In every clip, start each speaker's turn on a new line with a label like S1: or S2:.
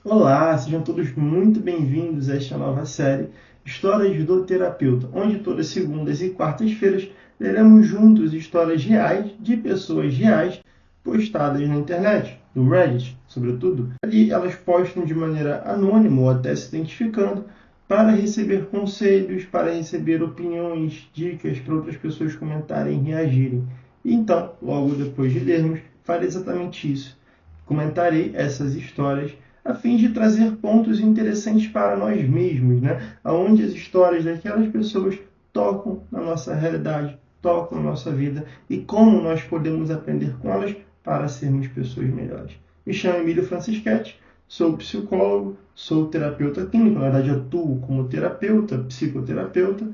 S1: Olá, sejam todos muito bem-vindos a esta nova série Histórias do Terapeuta, onde todas segundas e quartas-feiras leremos juntos histórias reais de pessoas reais postadas na internet, no Reddit, sobretudo. Ali elas postam de maneira anônima ou até se identificando para receber conselhos, para receber opiniões, dicas para outras pessoas comentarem e reagirem. E então, logo depois de lermos, farei exatamente isso. Comentarei essas histórias a fim de trazer pontos interessantes para nós mesmos, né? Onde as histórias daquelas pessoas tocam na nossa realidade, tocam na nossa vida e como nós podemos aprender com elas para sermos pessoas melhores. Me chamo Emílio Francischetti, sou psicólogo, sou terapeuta clínico, na verdade atuo como terapeuta, psicoterapeuta,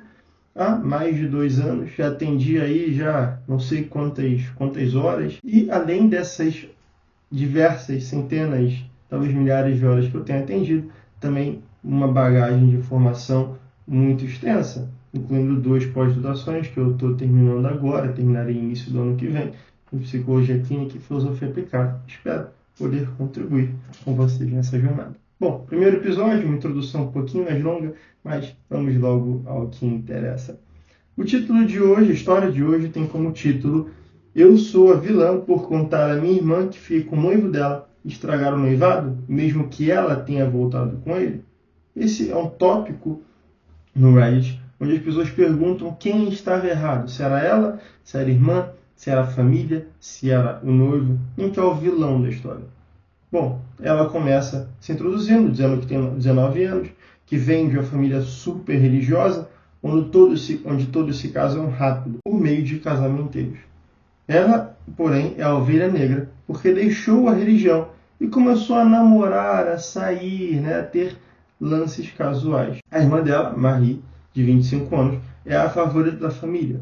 S1: há mais de 2 anos, já atendi aí já não sei quantas horas, e além dessas diversas centenas, talvez milhares de horas que eu tenho atendido, também uma bagagem de formação muito extensa, incluindo 2 pós-graduações que eu estou terminando agora, terminarei início do ano que vem, em Psicologia Clínica e Filosofia Aplicada. Espero poder contribuir com vocês nessa jornada. Bom, primeiro episódio, uma introdução um pouquinho mais longa, mas vamos logo ao que interessa. O título de hoje, a história de hoje, tem como título Eu sou a vilã por contar a minha irmã que fica com o noivo dela estragar o noivado, mesmo que ela tenha voltado com ele. Esse é um tópico no Reddit, onde as pessoas perguntam quem estava errado, se era ela, se era a irmã, se era a família, se era o noivo, quem que é o vilão da história. Bom, ela começa se introduzindo, dizendo que tem 19 anos, que vem de uma família super religiosa, onde todos se casam rápido, por meio de casamenteiros. Ela, porém, é a ovelha negra, porque deixou a religião e começou a namorar, a sair, né, a ter lances casuais. A irmã dela, Marie, de 25 anos, é a favorita da família.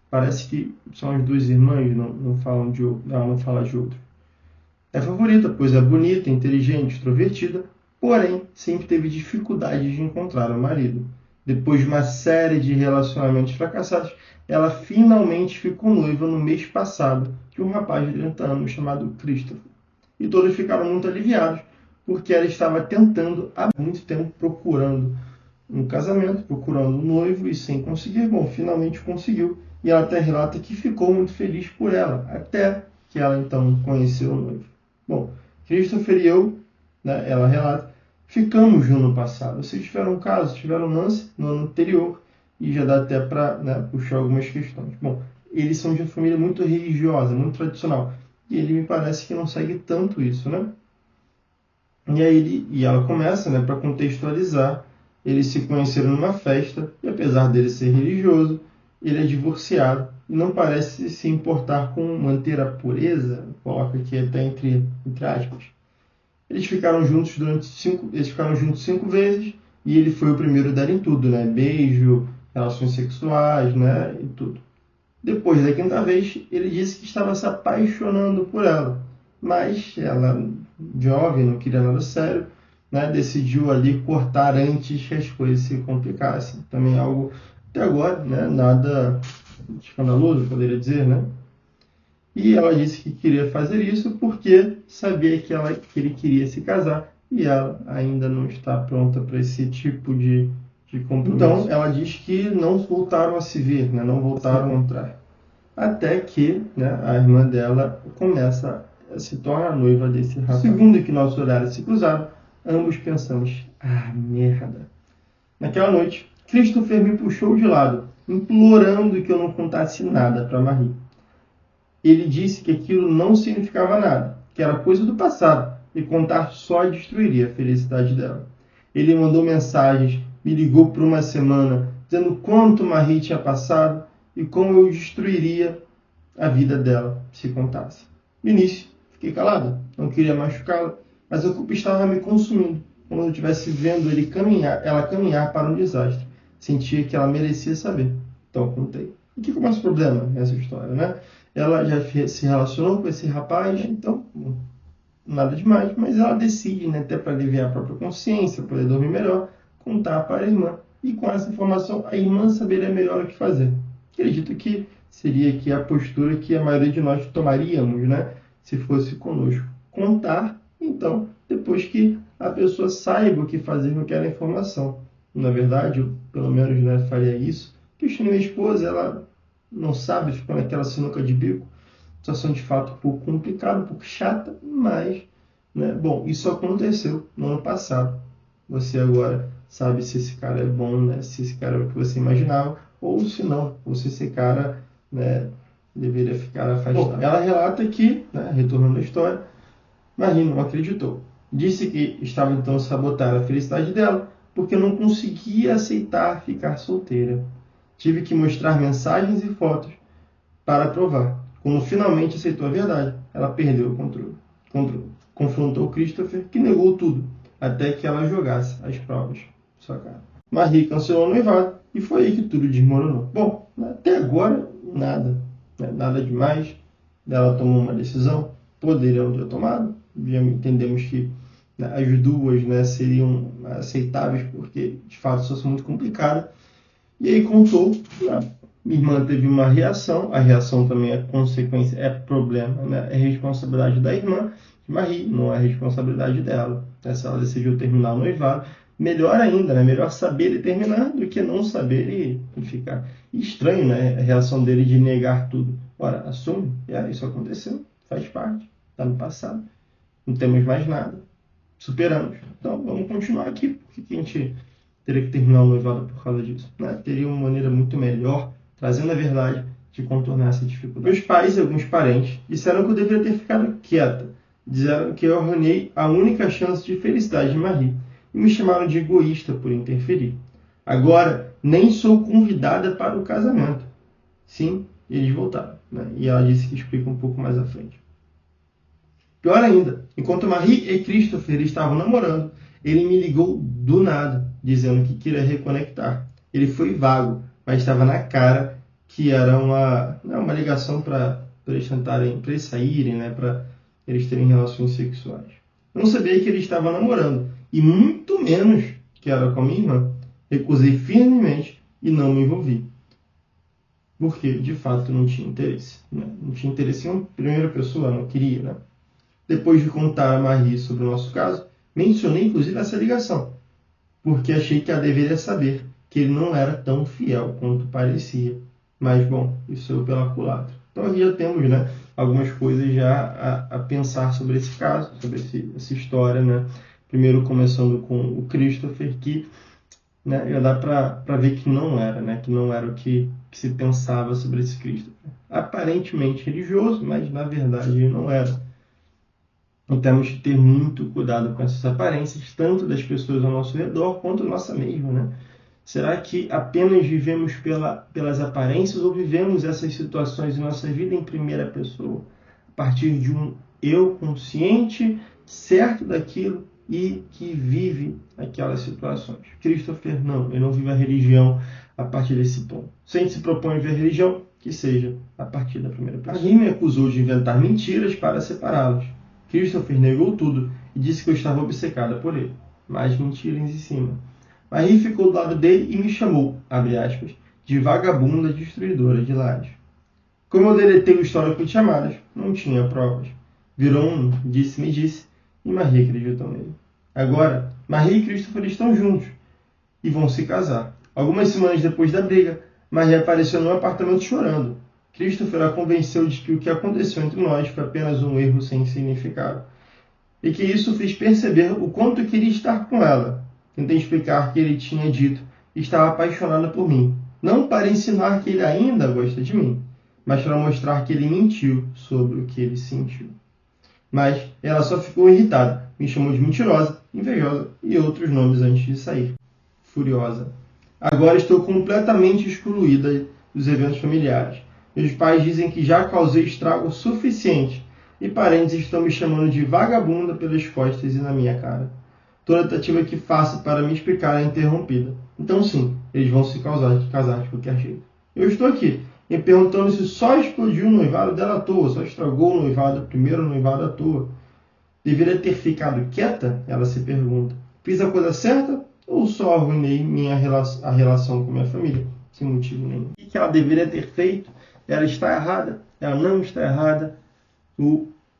S1: Parece que são as 2 irmãs, não falam de outro, não fala de outro. É favorita, pois é bonita, inteligente, extrovertida, porém sempre teve dificuldade de encontrar o marido. Depois de uma série de relacionamentos fracassados, ela finalmente ficou noiva no mês passado de um rapaz de 30 anos chamado Christopher. E todos ficaram muito aliviados, porque ela estava tentando há muito tempo procurando um casamento, procurando um noivo e sem conseguir. Bom, finalmente conseguiu. E ela até relata que ficou muito feliz por ela, até que ela então conheceu o noivo. Bom, Christopher e eu, né, ela relata, ficamos no ano passado. Vocês tiveram um caso, tiveram um lance no ano anterior, e já dá até para, né, puxar algumas questões. Bom, eles são de uma família muito religiosa, muito tradicional, e ele me parece que não segue tanto isso, né? E aí ela começa, né, para contextualizar, eles se conheceram numa festa, e apesar dele ser religioso, ele é divorciado e não parece se importar com manter a pureza, coloca aqui até entre aspas. Eles ficaram juntos cinco vezes e ele foi o primeiro a dar em tudo, né? Beijo, relações sexuais, né? E tudo. Depois da quinta vez, ele disse que estava se apaixonando por ela, mas ela, jovem, não queria nada sério, né? Decidiu ali cortar antes que as coisas se complicassem. Também algo, até agora, né? Nada escandaloso, poderia dizer, né? E ela disse que queria fazer isso porque sabia que ele queria se casar e ela ainda não está pronta para esse tipo de compromisso. Então, ela diz que não voltaram a se ver, né? Não voltaram a encontrar. Até que, né, a irmã dela começa a se tornar noiva desse rapaz. Segundo que nossos olhares se cruzaram, ambos pensamos, merda. Naquela noite, Christopher me puxou de lado, implorando que eu não contasse nada para Marie. Ele disse que aquilo não significava nada, que era coisa do passado, e contar só destruiria a felicidade dela. Ele mandou mensagens, me ligou por uma semana, dizendo quanto Marie tinha passado e como eu destruiria a vida dela se contasse. No início, fiquei calado, não queria machucá-la, mas a culpa estava me consumindo, como se eu estivesse vendo ela caminhar para um desastre. Sentia que ela merecia saber, então contei. E que começa o problema nessa história, né? Ela já se relacionou com esse rapaz, então nada demais, mas ela decide, né, até para aliviar a própria consciência, poder dormir melhor, contar para a irmã. E com essa informação, a irmã saberia melhor o que fazer. Acredito que seria aqui a postura que a maioria de nós tomaríamos, né, se fosse conosco. Contar, então, depois que a pessoa saiba o que fazer com aquela informação. Na verdade, eu, pelo menos, né, faria isso. Questionei minha esposa, ela não sabe, ficou naquela sinuca de bico. Situação de fato um pouco complicada, um pouco chata, mas, né, bom, isso aconteceu no ano passado. Você agora sabe se esse cara é bom, né, se esse cara é o que você imaginava, ou se não, ou se esse cara, né, deveria ficar afastado. Bom, ela relata que, né, retornando à história, Marie não acreditou. Disse que estava então a sabotar a felicidade dela, porque não conseguia aceitar ficar solteira. Tive que mostrar mensagens e fotos para provar. Quando finalmente aceitou a verdade, ela perdeu o controle. Confrontou Christopher, que negou tudo, até que ela jogasse as provas em sua cara. Marie cancelou o noivado e foi aí que tudo desmoronou. Bom, até agora, nada. Nada demais. Ela tomou uma decisão, poderiam ter tomado. Entendemos que, né, as duas, né, seriam aceitáveis, porque de fato a situação é muito complicada. E aí contou, minha irmã teve uma reação, a reação também é consequência, é problema, né? É responsabilidade da irmã de Marie, não é responsabilidade dela. Se ela decidiu terminar o noivado, melhor ainda, né? Melhor saber e terminar do que não saber e ficar. Estranho, né? A reação dele de negar tudo. Ora, assume, isso aconteceu, faz parte, está no passado, não temos mais nada, superamos. Então vamos continuar aqui, porque a gente teria que terminar o noivado por causa disso, né? Teria uma maneira muito melhor, trazendo a verdade, de contornar essa dificuldade. Meus pais e alguns parentes disseram que eu deveria ter ficado quieta. Disseram que eu arruinei a única chance de felicidade de Marie e me chamaram de egoísta por interferir. Agora, nem sou convidada para o casamento. Sim, eles voltaram, né? E ela disse que explica um pouco mais à frente. Pior ainda, enquanto Marie e Christopher estavam namorando, ele me ligou do nada, dizendo que queria reconectar. Ele foi vago, mas estava na cara que era uma ligação para eles tentarem, para eles saírem, né, para eles terem relações sexuais. Eu não sabia que ele estava namorando, e muito menos que era com a minha irmã. Recusei firmemente e não me envolvi. Porque, de fato, não tinha interesse. Né? Não tinha interesse em uma primeira pessoa, não queria, né? Depois de contar a Marie sobre o nosso caso, mencionei inclusive essa ligação, porque achei que ela deveria saber que ele não era tão fiel quanto parecia. Mas, bom, isso eu pela culatra. Então aqui já temos, né, algumas coisas já a pensar sobre esse caso, sobre essa história, né? Primeiro começando com o Christopher, que, né, já dá para ver que não era, né? Que não era o que se pensava sobre esse Christopher. Aparentemente religioso, mas na verdade ele não era. Então temos que ter muito cuidado com essas aparências, tanto das pessoas ao nosso redor, quanto nossa mesma, né? Será que apenas vivemos pelas aparências ou vivemos essas situações em nossa vida em primeira pessoa? A partir de um eu consciente, certo daquilo e que vive aquelas situações. Christopher não, ele não vive a religião a partir desse ponto. Se a gente se propõe a viver a religião, que seja a partir da primeira pessoa. Marie me acusou de inventar mentiras para separá-los. Christopher negou tudo e disse que eu estava obcecada por ele. Mais mentiras em cima. Marie ficou do lado dele e me chamou, abre aspas, de vagabunda destruidora de lares. Como eu deletei o histórico de chamadas, não tinha provas. Virou um disse-me disse e Marie acreditou nele. Agora, Marie e Christopher estão juntos e vão se casar. Algumas semanas depois da briga, Marie apareceu no apartamento chorando. Christopher a convenceu de que o que aconteceu entre nós foi apenas um erro sem significado. E que isso fez perceber o quanto queria estar com ela. Tentei explicar que ele tinha dito que estava apaixonado por mim. Não para ensinar que ele ainda gosta de mim, mas para mostrar que ele mentiu sobre o que ele sentiu. Mas ela só ficou irritada. Me chamou de mentirosa, invejosa e outros nomes antes de sair. Furiosa. Agora estou completamente excluída dos eventos familiares. Meus pais dizem que já causei estrago suficiente e parentes estão me chamando de vagabunda pelas costas e na minha cara. Toda tentativa que faço para me explicar é interrompida. Então sim, eles vão se casar de qualquer jeito. Eu estou aqui, me perguntando se só explodiu o noivado dela à toa, só estragou o noivado, o primeiro noivado à toa. Deveria ter ficado quieta? Ela se pergunta. Fiz a coisa certa ou só arruinei a relação com minha família? Sem motivo nenhum. O que ela deveria ter feito? Ela está errada? Ela não está errada?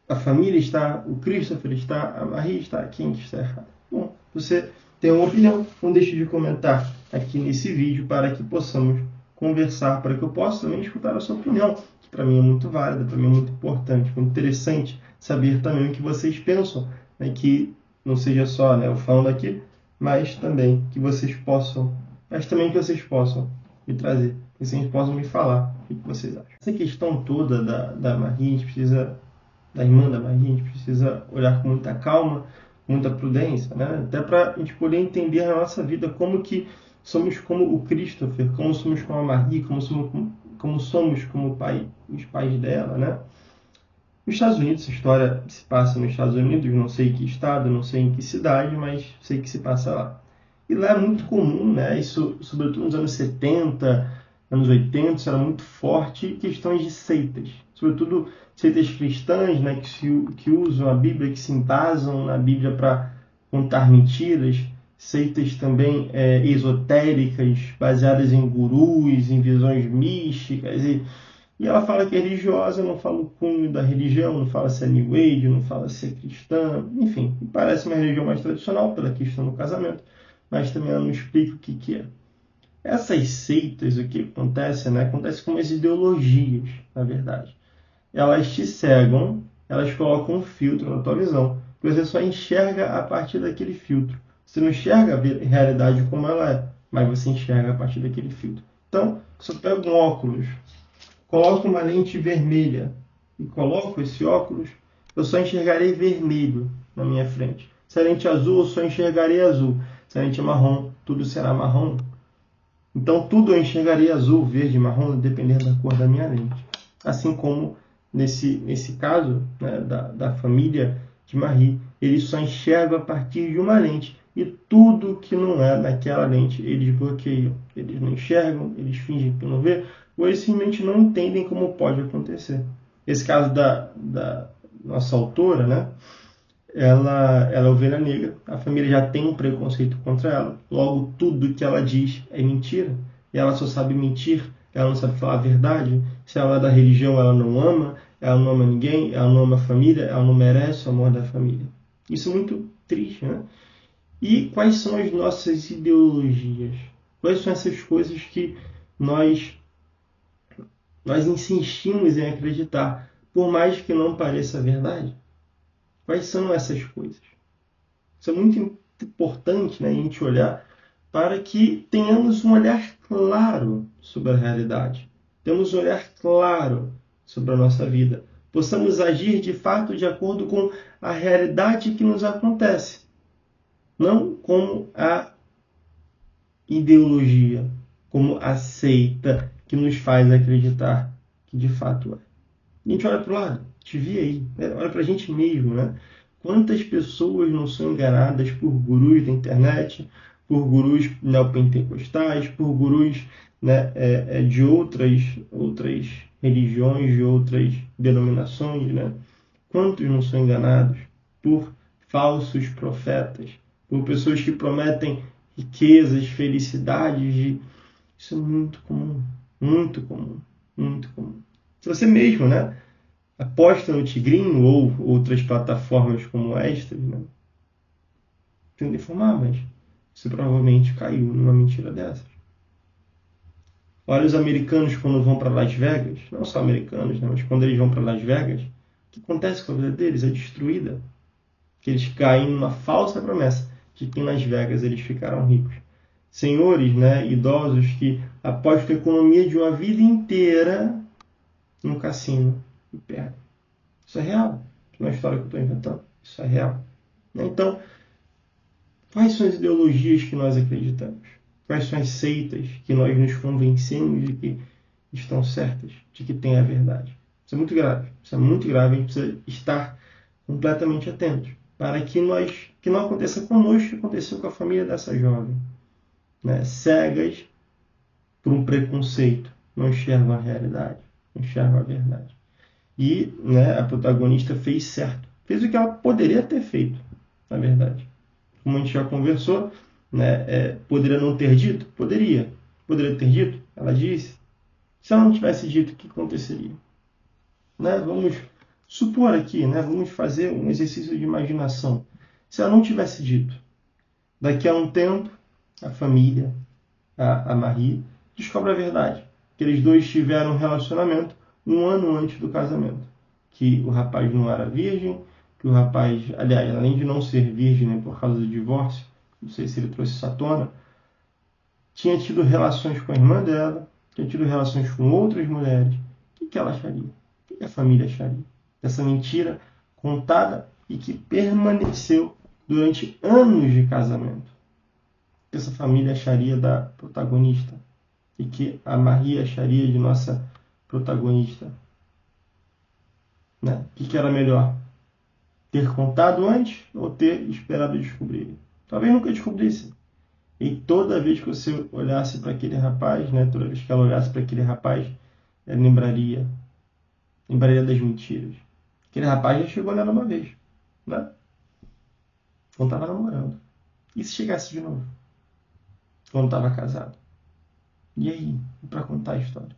S1: A família está, o Christopher está, a Marie está, quem está errado? Bom, você tem uma opinião, não deixe de comentar aqui nesse vídeo para que possamos conversar, para que eu possa também escutar a sua opinião, que para mim é muito válida, para mim é muito importante, muito interessante saber também o que vocês pensam, né, que não seja só, né, eu falando aqui, mas também que vocês possam me trazer, que vocês possam me falar o que vocês acham. Essa questão toda da Marie, da irmã da Marie, a gente precisa olhar com muita calma, muita prudência, né? Até para a gente poder entender na nossa vida como que somos como o Christopher, como somos como a Marie, como somos como os pais dela, né? Nos Estados Unidos, essa história se passa nos Estados Unidos, não sei em que estado, não sei em que cidade, mas sei que se passa lá. E lá é muito comum, né? Isso, sobretudo nos anos 70, anos 80, isso era muito forte, questões de seitas. Sobretudo seitas cristãs, né? Que usam a Bíblia, que se embasam na Bíblia para contar mentiras. Seitas também esotéricas, baseadas em gurus, em visões místicas. E ela fala que é religiosa, não fala o cunho da religião, não fala se é New Age, não fala se é cristã, enfim. Parece uma religião mais tradicional, pela questão do casamento, mas também ela não explica o que é. Essas seitas, o que acontece, né? Acontece com as ideologias, na verdade. Elas te cegam, elas colocam um filtro na tua visão. Você só enxerga a partir daquele filtro. Você não enxerga a realidade como ela é, mas você enxerga a partir daquele filtro. Então, se eu pego um óculos, coloco uma lente vermelha e coloco esse óculos, eu só enxergarei vermelho na minha frente. Se a lente é azul, eu só enxergarei azul. Se a lente é marrom, tudo será marrom. Então, tudo eu enxergarei azul, verde, marrom, dependendo da cor da minha lente. Assim como nesse caso, né, da família de Marie, eles só enxergam a partir de uma lente. E tudo que não é daquela lente, eles bloqueiam. Eles não enxergam, eles fingem que não vê, ou eles simplesmente não entendem como pode acontecer. Esse caso da nossa autora, né? Ela é ovelha negra, a família já tem um preconceito contra ela, logo tudo que ela diz é mentira, e ela só sabe mentir, ela não sabe falar a verdade. Se ela é da religião, ela não ama ninguém, ela não ama a família, ela não merece o amor da família. Isso é muito triste, né? E quais são as nossas ideologias? Quais são essas coisas que nós insistimos em acreditar, por mais que não pareça verdade? Quais são essas coisas? Isso é muito importante, né, a gente olhar para que tenhamos um olhar claro sobre a realidade. Temos um olhar claro sobre a nossa vida. Possamos agir de fato de acordo com a realidade que nos acontece. Não como a ideologia, como a seita que nos faz acreditar que de fato é. A gente olha para o lado, te vi aí, né? Olha para a gente mesmo, né? Quantas pessoas não são enganadas por gurus da internet, por gurus neopentecostais, por gurus, né, de outras religiões, de outras denominações, né? Quantos não são enganados por falsos profetas, por pessoas que prometem riquezas, felicidades? Isso é muito comum, muito comum, muito comum. Se você mesmo, né, aposta no Tigrinho ou outras plataformas como estas, né, tentando informar, mas você provavelmente caiu numa mentira dessas. Olha os americanos quando vão para Las Vegas, não só americanos, né, mas quando eles vão para Las Vegas, o que acontece com a vida deles? É destruída. Que eles caem numa falsa promessa de que em Las Vegas eles ficarão ricos. Senhores, né, idosos que apostam a economia de uma vida inteira num cassino e perdem. Isso é real. Não é uma história que eu estou inventando. Isso é real. Então, quais são as ideologias que nós acreditamos? Quais são as seitas que nós nos convencemos de que estão certas, de que tem a verdade? Isso é muito grave. Isso é muito grave. A gente precisa estar completamente atentos para que não aconteça conosco o que aconteceu com a família dessa jovem. Né? Cegas por um preconceito. Não enxergam a realidade. Não enxergam a verdade. E, né, a protagonista fez certo. Fez o que ela poderia ter feito, na verdade. Como a gente já conversou, né, poderia não ter dito? Poderia. Poderia ter dito? Ela disse. Se ela não tivesse dito, o que aconteceria? Né? Vamos supor aqui, né, vamos fazer um exercício de imaginação. Se ela não tivesse dito, Daqui a um tempo, a família, a Marie, descobre a verdade. Que eles dois tiveram um relacionamento um ano antes do casamento. Que o rapaz não era virgem, que o rapaz, aliás, além de não ser virgem, né, por causa do divórcio, não sei se ele trouxe isso à tona, tinha tido relações com a irmã dela, tinha tido relações com outras mulheres. O que ela acharia? O que a família acharia? Essa mentira contada e que permaneceu durante anos de casamento. O que essa família acharia da protagonista? E que a Marie acharia de nossa protagonista? Né? O que era melhor? Ter contado antes ou ter esperado descobrir? Talvez nunca descobrisse. E toda vez que você olhasse para aquele rapaz, né, toda vez que ela olhasse para aquele rapaz, ela lembraria das mentiras. Aquele rapaz já chegou nela uma vez, né? Quando estava namorando. E se chegasse de novo? Quando estava casado? E aí? Para contar a história?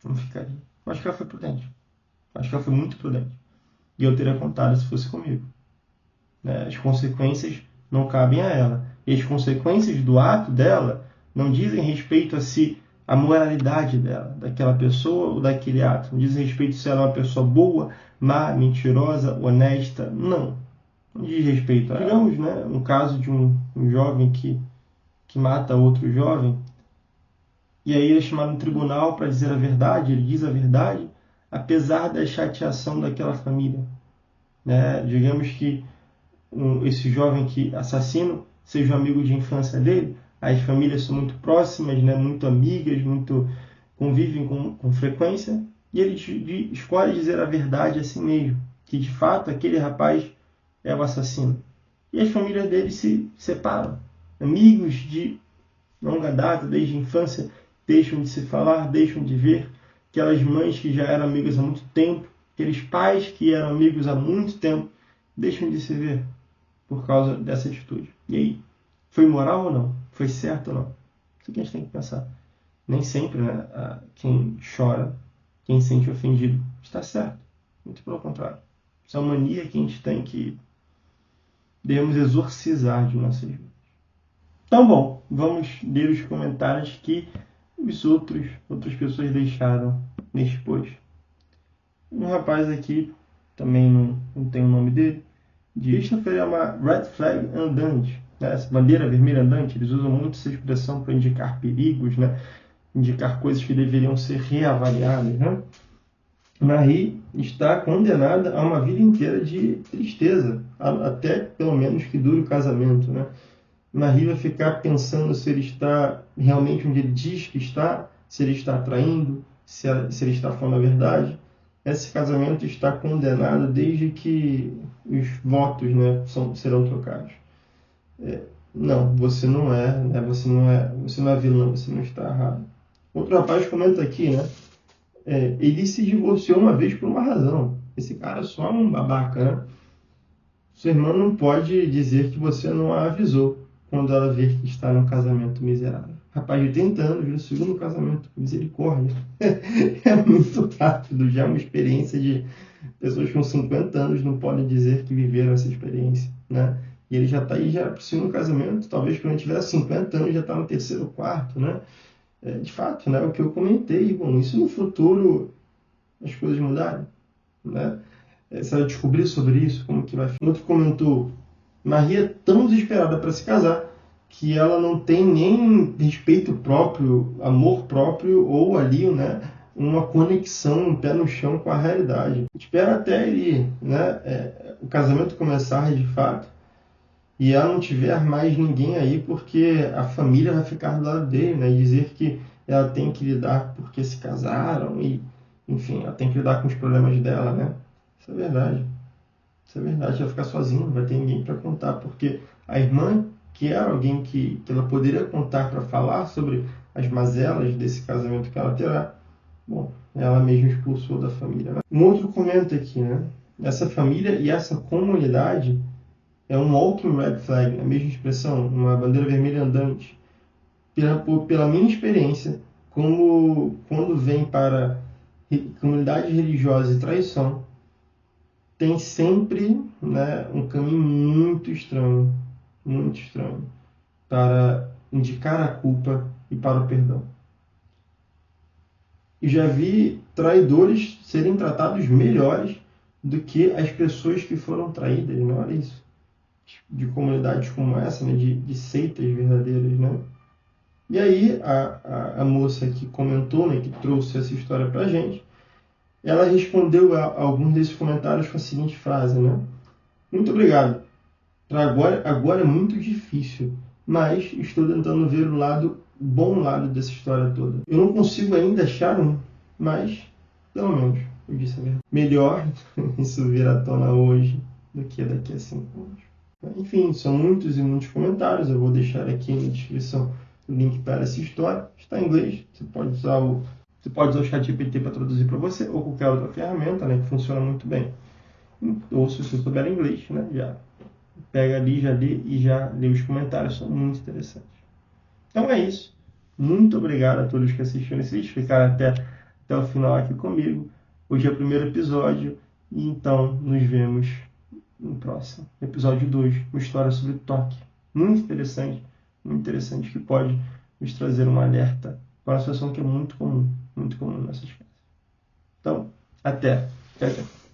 S1: Como ficaria? Eu acho que ela foi prudente. Eu acho que ela foi muito prudente. E eu teria contado se fosse comigo. Né? As consequências não cabem a ela. E as consequências do ato dela não dizem respeito a se a moralidade dela, daquela pessoa ou daquele ato. Não dizem respeito se ela é uma pessoa boa, má, mentirosa, honesta. Não. Não diz respeito a ela. Digamos, né, um caso de um jovem que mata outro jovem, e aí ele é chamado no tribunal para dizer a verdade, ele diz a verdade, apesar da chateação daquela família. Né? Digamos que esse jovem que assassino seja um amigo de infância dele, as famílias são muito próximas, né? Muito amigas, muito convivem com frequência, e ele escolhe dizer a verdade a si mesmo, que de fato aquele rapaz é o assassino. E as famílias dele se separam. Amigos de longa data, desde a infância, deixam de se falar, deixam de ver. Aquelas mães que já eram amigas há muito tempo, aqueles pais que eram amigos há muito tempo, deixam de se ver por causa dessa atitude. E aí, foi moral ou não? Foi certo ou não? Isso que a gente tem que pensar. Nem sempre, né, quem chora, quem se sente ofendido, está certo. Muito pelo contrário. Isso é uma mania que a gente tem que devemos exorcizar de nossas vidas. Então, bom, vamos ler os comentários que outras pessoas deixaram neste post. Um rapaz aqui, também não tem o nome dele, Christopher é uma red flag andante, né? Essa bandeira vermelha andante. Eles usam muito essa expressão para indicar perigos, né? Indicar coisas que deveriam ser reavaliadas. Né? Marie está condenada a uma vida inteira de tristeza, até pelo menos que dure o casamento. Né? Marie vai ficar pensando se ele está realmente onde ele diz que está, se ele está traindo, se ele está falando a verdade. Esse casamento está condenado desde que os votos, né, serão trocados. Não, você não é, né? Você não é vilão, você não está errado. Outro rapaz comenta aqui, né? Ele se divorciou uma vez por uma razão. Esse cara é só um babaca, né? Sua irmã não pode dizer que você não a avisou quando ela vê que está num casamento miserável. Rapaz de 30 anos, no segundo casamento, misericórdia. É muito rápido, já é uma experiência de pessoas com 50 anos não podem dizer que viveram essa experiência, né? E ele já está aí já para o segundo casamento, talvez quando ele tiver 50 anos já está no terceiro ou quarto, né? De fato, né? O que eu comentei, bom, isso no futuro as coisas mudarem, né? Você vai descobrir sobre isso, como que vai. Outro comentou, Maria é tão desesperada para se casar que ela não tem nem respeito próprio, amor próprio ou ali, né, uma conexão, um pé no chão com a realidade. Espera até ele, né, o casamento começar de fato e ela não tiver mais ninguém aí porque a família vai ficar do lado dele, né, e dizer que ela tem que lidar porque se casaram e, enfim, ela tem que lidar com os problemas dela, né. Isso é verdade. Isso é verdade, ela vai ficar sozinha, não vai ter ninguém para contar, porque a irmã, que era alguém que ela poderia contar para falar sobre as mazelas desse casamento que ela terá, bom, ela mesma expulsou da família. Né? Um outro comenta aqui, né? Essa família e essa comunidade é um walking red flag, a mesma expressão, uma bandeira vermelha andante. Pela minha experiência, como quando vem para comunidade religiosa e traição, tem sempre, né, um caminho muito estranho. muito estranho, para indicar a culpa e para o perdão. E já vi traidores serem tratados melhores do que as pessoas que foram traídas, não era isso? De comunidades como essa, né? de seitas verdadeiras, né? E aí a moça que comentou, né, que trouxe essa história pra gente, ela respondeu a alguns desses comentários com a seguinte frase, né? Muito obrigado. Agora é muito difícil, mas estou tentando ver o bom lado dessa história toda. Eu não consigo ainda achar um, mas pelo menos eu disse a verdade. Melhor isso vir à tona hoje do que daqui a 5 anos. Enfim, são muitos e muitos comentários. Eu vou deixar aqui na descrição o link para essa história. Está em inglês. Você pode usar o ChatGPT para traduzir para você ou qualquer outra ferramenta, né, que funciona muito bem. Ou se você souber inglês, né, já pega ali, já lê e já lê os comentários. São muito interessantes. Então é isso. Muito obrigado a todos que assistiram esse vídeo, ficaram até o final aqui comigo. Hoje é o primeiro episódio e então nos vemos no próximo. Episódio 2, uma história sobre toque. Muito interessante, que pode nos trazer um alerta para uma situação que é muito comum nessas casas. Então, até. Tchau, tchau.